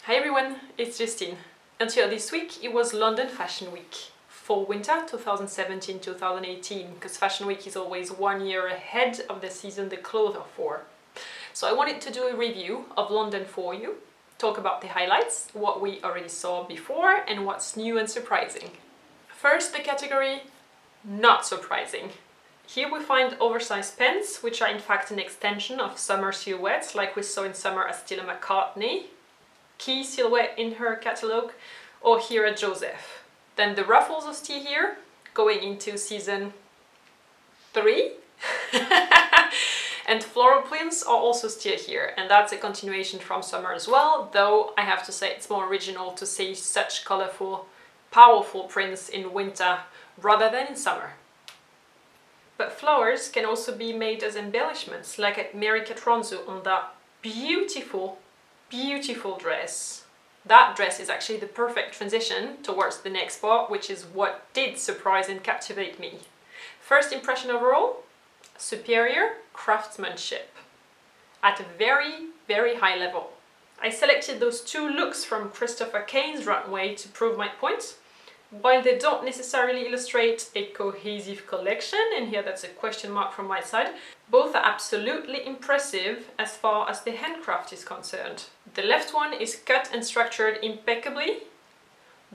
Hi everyone, it's Justine. Until this week, it was London Fashion Week for winter 2017-2018, because Fashion Week is always 1 year ahead of the season the clothes are for. So I wanted to do a review of London for you, talk about the highlights, what we already saw before, and what's new and surprising. First, the category not surprising. Here we find oversized pants, which are in fact an extension of summer silhouettes, like we saw in summer at Stella McCartney, key silhouette in her catalogue, or here at Joseph. Then the ruffles are still here, going into season 3. And floral prints are also still here, and that's a continuation from summer as well, though I have to say it's more original to see such colourful, powerful prints in winter rather than in summer. But flowers can also be made as embellishments, like at Mary Katrantzou on that beautiful dress. That dress is actually the perfect transition towards the next part, which is what did surprise and captivate me. First impression overall, superior craftsmanship at a very high level. I selected those two looks from Kane's runway to prove my point. While they don't necessarily illustrate a cohesive collection, and here that's a question mark from my side, both are absolutely impressive as far as the handcraft is concerned. The left one is cut and structured impeccably.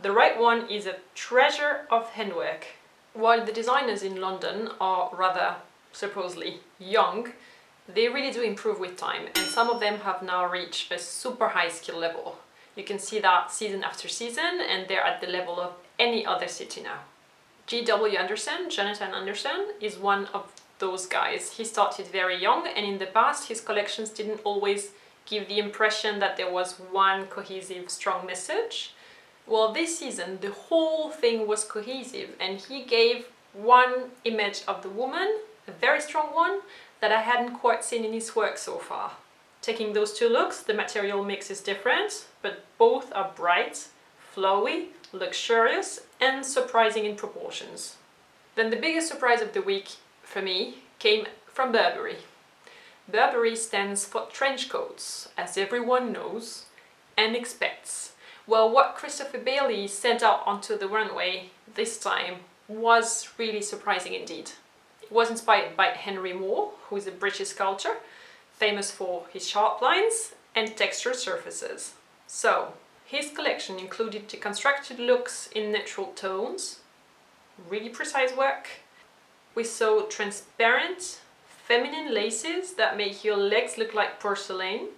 The right one is a treasure of handwork. While the designers in London are rather supposedly young, they really do improve with time, and some of them have now reached a super high skill level. You can see that season after season, and they're at the level of any other city now. Jonathan Anderson, is one of those guys. He started very young, and in the past his collections didn't always give the impression that there was one cohesive, strong message. Well, this season the whole thing was cohesive, and he gave one image of the woman, a very strong one, that I hadn't quite seen in his work so far. Taking those two looks, the material mix is different, but both are bright, flowy, luxurious, and surprising in proportions. Then the biggest surprise of the week for me came from Burberry. Burberry stands for trench coats, as everyone knows and expects. Well, what Christopher Bailey sent out onto the runway this time was really surprising indeed. It was inspired by Henry Moore, who is a British sculptor, famous for his sharp lines and textured surfaces. So, his collection included deconstructed looks in neutral tones, really precise work. We saw transparent, feminine laces that make your legs look like porcelain.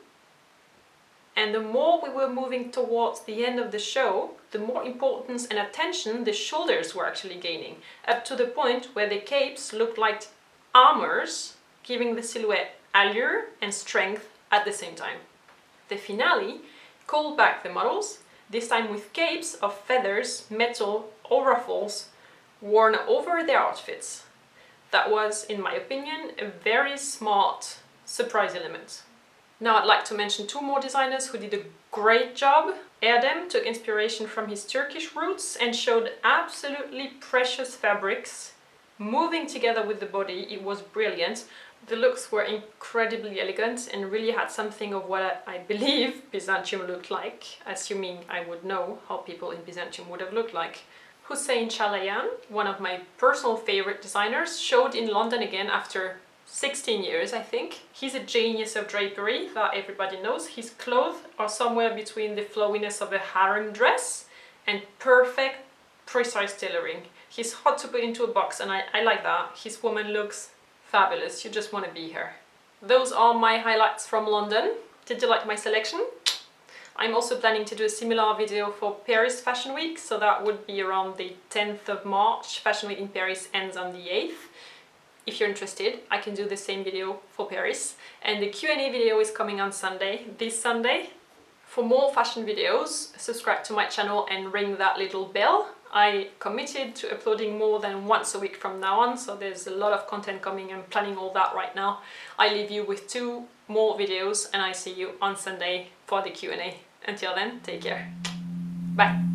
And the more we were moving towards the end of the show, the more importance and attention the shoulders were actually gaining, up to the point where the capes looked like armors, giving the silhouette allure and strength at the same time. The finale called back the models, this time with capes of feathers, metal or ruffles worn over their outfits. That was, in my opinion, a very smart surprise element. Now I'd like to mention two more designers who did a great job. Erdem took inspiration from his Turkish roots and showed absolutely precious fabrics moving together with the body. It was brilliant. The looks were incredibly elegant and really had something of what I believe Byzantium looked like, assuming I would know how people in Byzantium would have looked like. Hussein Chalayan, one of my personal favorite designers, showed in London again after 16 years, I think. He's a genius of drapery that everybody knows. His clothes are somewhere between the flowiness of a harem dress and perfect, precise tailoring. He's hard to put into a box, and I like that. His woman looks fabulous. You just want to be her. Those are my highlights from London. Did you like my selection? I'm also planning to do a similar video for Paris Fashion Week, so that would be around the 10th of March. Fashion Week in Paris ends on the 8th. If you're interested, I can do the same video for Paris. And the Q&A video is coming on Sunday, this Sunday. For more fashion videos, subscribe to my channel and ring that little bell. I committed to uploading more than once a week from now on, so there's a lot of content coming. I'm planning all that right now. I leave you with 2 more videos, and I see you on Sunday for the Q&A. Until then, take care. Bye.